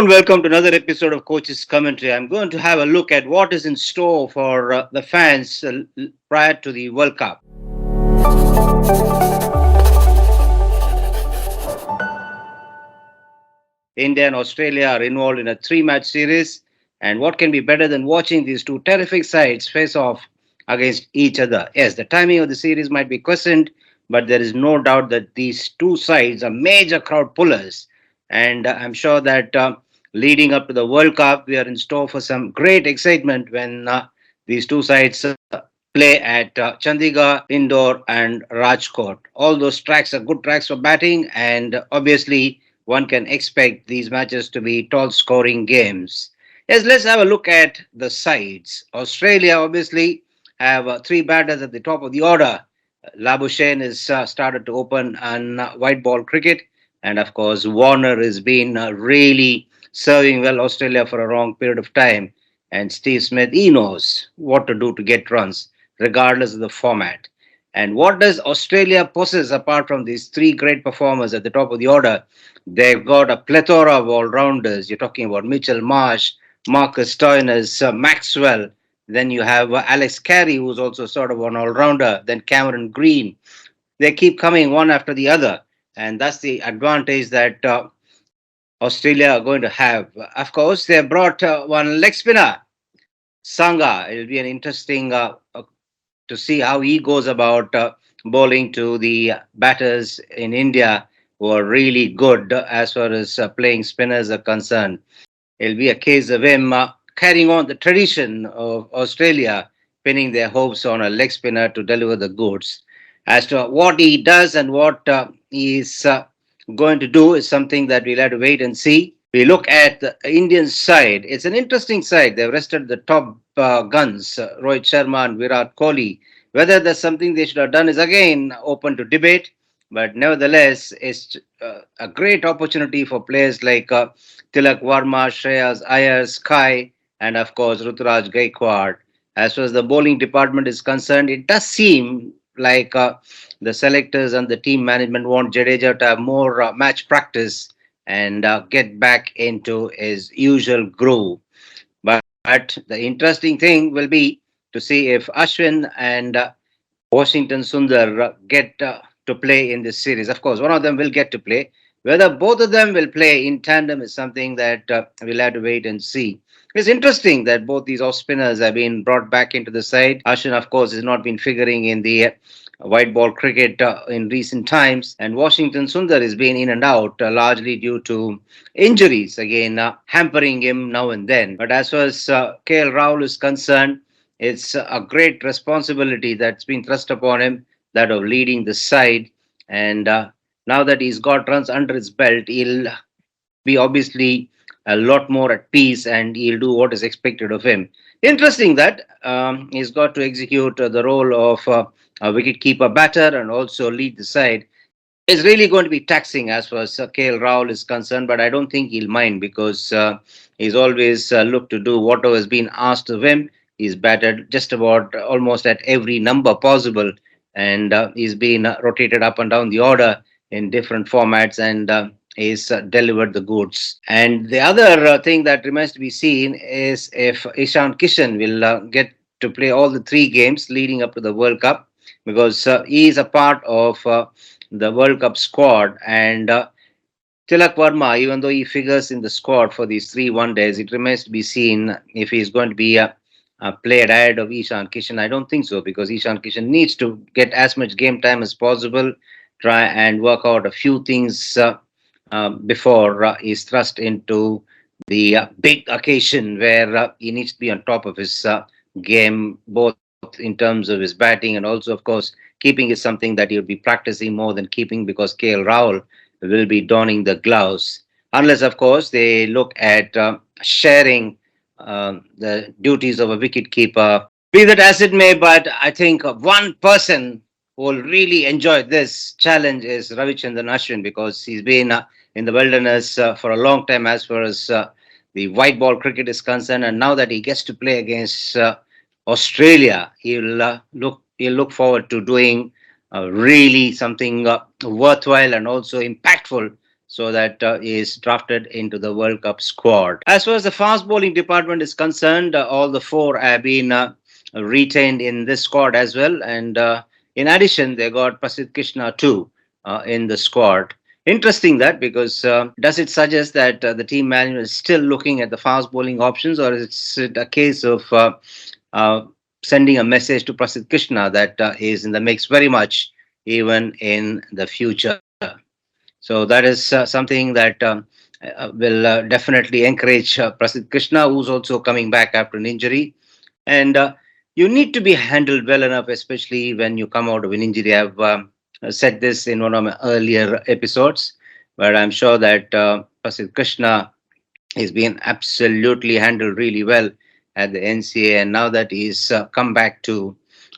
and welcome to another episode of Coach's Commentary. I'm going to have a look at what is in store for the fans prior to the World Cup. India and Australia are involved in a three-match series, and what can be better than watching these two terrific sides face off against each other? Yes, the timing of the series might be questioned, but there is no doubt that these two sides are major crowd pullers, and I'm sure that leading up to the World Cup, we are in store for some great excitement when these two sides play at Chandigarh, Indore, and Rajkot. All those tracks are good tracks for batting, and obviously, one can expect these matches to be tall scoring games. Yes, let's have a look at the sides. Australia obviously have three batters at the top of the order. Labuschagne has started to open on white ball cricket, and of course, Warner has been really serving well Australia for a long period of time. And Steve Smith, he knows what to do to get runs, regardless of the format. And what does Australia possess apart from these three great performers at the top of the order? They've got a plethora of all rounders. You're talking about Mitchell Marsh, Marcus Stoinis, Maxwell. Then you have Alex Carey, who's also sort of an all rounder. Then Cameron Green. They keep coming one after the other. And that's the advantage that Australia are going to have. Of course, they brought one leg spinner, Sangha. It'll be an interesting to see how he goes about bowling to the batters in India who are really good as far as playing spinners are concerned. It'll be a case of him carrying on the tradition of Australia, pinning their hopes on a leg spinner to deliver the goods. As to what he does and what he's going to do is something that we'll have to wait and see. We look at the Indian side. It's an interesting side. They've rested the top guns, Rohit Sharma and Virat Kohli. Whether there's something they should have done is again open to debate. But nevertheless, it's a great opportunity for players like Tilak Varma, Shreyas Iyer, Sky, and of course Ruturaj Gaikwad. As far as the bowling department is concerned, it does seem like the selectors and the team management want Jadeja to have more match practice and get back into his usual groove. But the interesting thing will be to see if Ashwin and Washington Sundar get to play in this series. Of course, one of them will get to play. Whether both of them will play in tandem is something that we'll have to wait and see. It's interesting that both these off spinners have been brought back into the side. Ashwin, of course, has not been figuring in the white ball cricket in recent times, and Washington Sundar has been in and out largely due to injuries, again hampering him now and then. But as far as KL Rahul is concerned, it's a great responsibility that's been thrust upon him, that of leading the side. And now that he's got runs under his belt, he'll be obviously a lot more at peace and he'll do what is expected of him. Interesting that he's got to execute the role of a wicket-keeper batter and also lead the side. It's really going to be taxing as far as KL Rahul is concerned, but I don't think he'll mind because he's always looked to do whatever has been asked of him. He's batted just about almost at every number possible, and he's been rotated up and down the order in different formats, and he's delivered the goods. And the other thing that remains to be seen is if Ishan Kishan will get to play all the three games leading up to the World Cup, because he is a part of the World Cup squad, and Tilak Varma, even though he figures in the squad for these three one days, it remains to be seen if he's going to be played ahead of Ishan Kishan. I don't think so, because Ishan Kishan needs to get as much game time as possible, try and work out a few things before he's thrust into the big occasion where he needs to be on top of his game, both in terms of his batting and also, of course, keeping is something that he'll be practicing more than keeping, because KL Rahul will be donning the gloves. Unless, of course, they look at sharing the duties of a wicket keeper. Be that as it may, but I think one person who will really enjoy this challenge is Ravichandran Ashwin, because he's been in the wilderness for a long time as far as the white ball cricket is concerned, and now that he gets to play against Australia, he'll look forward to doing really something worthwhile and also impactful. so that he is drafted into the World Cup squad. As far as the fast bowling department is concerned, all the four have been retained in this squad as well. And in addition, they got Prasidh Krishna too in the squad. Interesting that, because does it suggest that the team management is still looking at the fast bowling options, or is it a case of uh, sending a message to Prasidh Krishna that he is in the mix very much even in the future? So that is something that will definitely encourage Prasidh Krishna, who's also coming back after an injury. And you need to be handled well enough, especially when you come out of an injury. I've said this in one of my earlier episodes, but I'm sure that Prasidh Krishna is being absolutely handled really well at the NCA. And now that he's come back to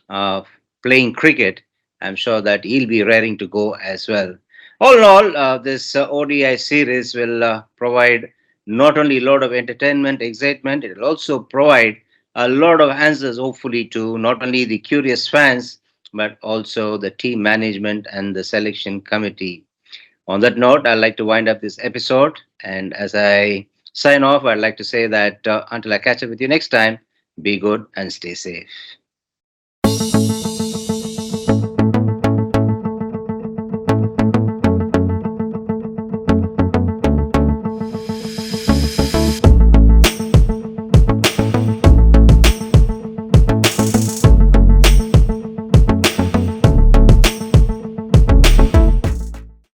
uh, playing cricket, I'm sure that he'll be raring to go as well. All in all, this ODI series will provide not only a lot of entertainment, excitement, it will also provide a lot of answers, hopefully, to not only the curious fans, but also the team management and the selection committee. On that note, I'd like to wind up this episode. And as I sign off, I'd like to say that until I catch up with you next time, be good and stay safe.